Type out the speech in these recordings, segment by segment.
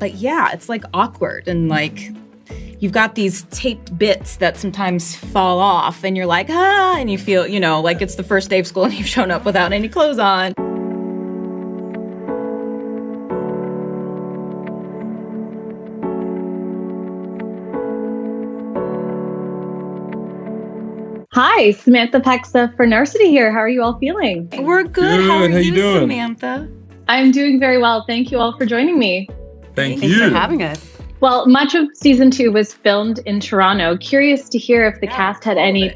But yeah, it's like awkward and like you've got these taped bits that sometimes fall off and you're like, and you feel, like it's the first day of school and you've shown up without any clothes on. Hi, Samantha Pexa for Narcity here. How are you all feeling? We're good. How are you doing, Samantha? I'm doing very well. Thank you all for joining me. Thanks for having us. Well, much of season 2 was filmed in Toronto. Curious to hear if the cast had any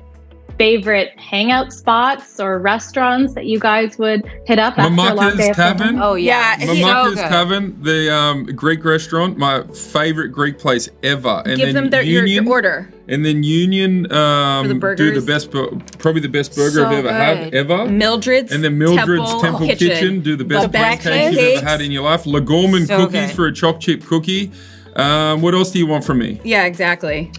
favorite hangout spots or restaurants that you guys would hit up after a long day of Tavern. Oh yeah, Mamaka's Tavern, the Greek restaurant, my favorite Greek place ever. And give them your order. And then Union do the best, probably the best burger I've ever had ever. Mildred's. And then Mildred's Temple Kitchen do the best pancakes you've ever had in your life. Legorman cookies for a choc chip cookie. What else do you want from me? Yeah, exactly.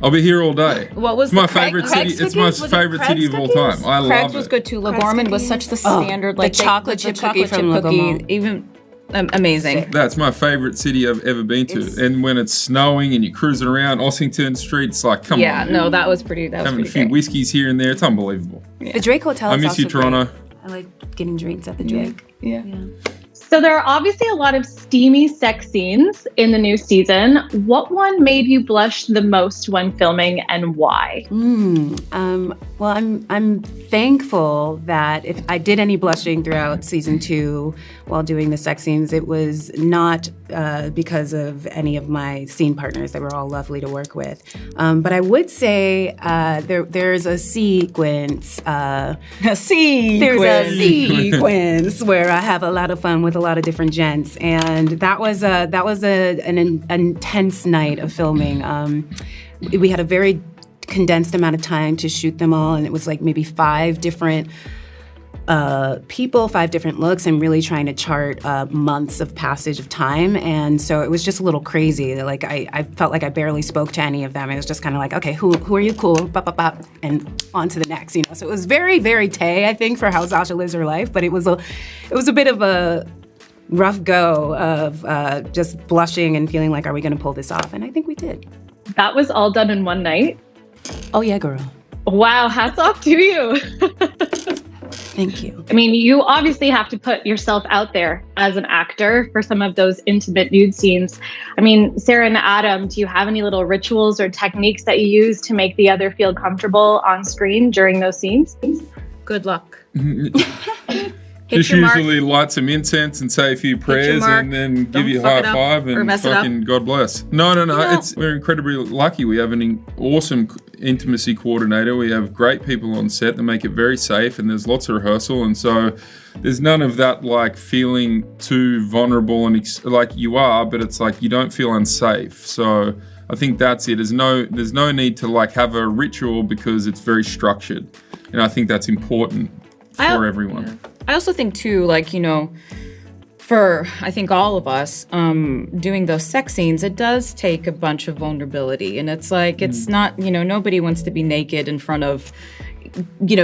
I'll be here all day. What was my favorite city? It's my favorite city of all time. I love it. Craig's was good too. Legorman was such the standard, like the chocolate chip cookie from Legorman. Even amazing. That's my favorite city I've ever been to. And when it's snowing and you're cruising around Ossington Street, it's like, come on. Yeah, no, that was pretty. Having a few whiskeys here and there, it's unbelievable. Yeah. The Drake Hotel. I miss you, Toronto. I like getting drinks at the Drake. Yeah. So there are obviously a lot of steamy sex scenes in the new season. What one made you blush the most when filming and why? Well, I'm thankful that if I did any blushing throughout season 2 while doing the sex scenes, it was not because of any of my scene partners. They were all lovely to work with. But I would say there's a sequence. There's a sequence where I have a lot of fun with a lot of different gents, and that was an intense night of filming. We had a very condensed amount of time to shoot them all, and it was like maybe 5 different people, 5 different looks, and really trying to chart months of passage of time. And so it was just a little crazy. Like I felt like I barely spoke to any of them. It was just kind of like, okay, who are you? Cool, and on to the next. So it was very, very Tay, I think, for how Sasha lives her life. But it was a bit of a rough go of just blushing and feeling like, are we going to pull this off? And I think we did. That was all done in one night? Oh yeah, girl. Wow, hats off to you. Thank you. I mean, you obviously have to put yourself out there as an actor for some of those intimate nude scenes. I mean, Sarah and Adam, do you have any little rituals or techniques that you use to make the other feel comfortable on screen during those scenes? Good luck. Just usually light some incense and say a few prayers and then give you a high five and fucking God bless. No. We're incredibly lucky. We have an awesome intimacy coordinator. We have great people on set that make it very safe, and there's lots of rehearsal, and so there's none of that like feeling too vulnerable and like you are, but it's like you don't feel unsafe. So I think that's it. There's no need to like have a ritual because it's very structured, and I think that's important for everyone. Yeah. I also think too, like, for I think all of us doing those sex scenes, it does take a bunch of vulnerability, and it's like it's not, nobody wants to be naked in front of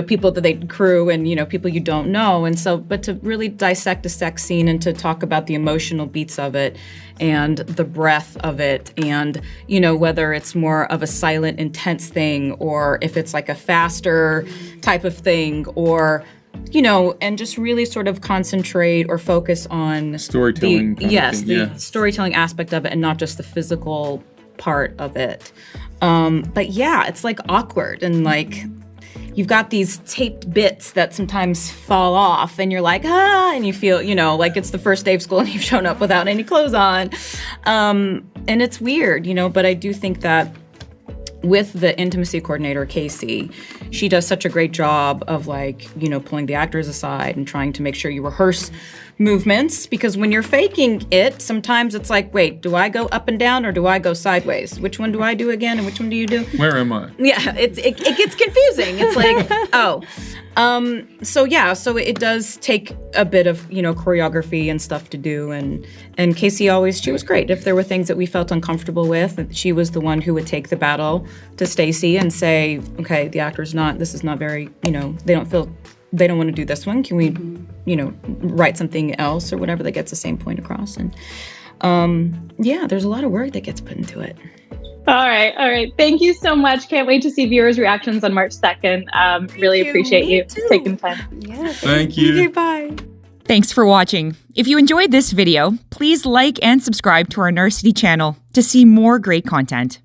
people that they crew and people you don't know, and so but to really dissect a sex scene and to talk about the emotional beats of it and the breath of it, and whether it's more of a silent intense thing or if it's like a faster type of thing, or and just really sort of concentrate or focus on storytelling. The storytelling aspect of it and not just the physical part of it. But yeah, it's like awkward and like you've got these taped bits that sometimes fall off and you're like, and you feel, like it's the first day of school and you've shown up without any clothes on. And it's weird, but I do think that with the intimacy coordinator, Casey, she does such a great job of like, pulling the actors aside and trying to make sure you rehearse movements, because when you're faking it, sometimes it's like, wait, do I go up and down or do I go sideways? Which one do I do again and which one do you do? Where am I? Yeah, it gets confusing. It's like, so it does take a bit of, choreography and stuff to do, and Casey she was great. If there were things that we felt uncomfortable with, she was the one who would take the battle to Stacey and say, okay, the actor's this is not very, they don't want to do this one. Can we, write something else or whatever that gets the same point across? And Yeah, there's a lot of work that gets put into it. All right. Thank you so much. Can't wait to see viewers' reactions on March 2nd. Really appreciate you taking time. Yeah, thank you. Okay, bye. Thanks for watching. If you enjoyed this video, please like and subscribe to our Narcity channel to see more great content.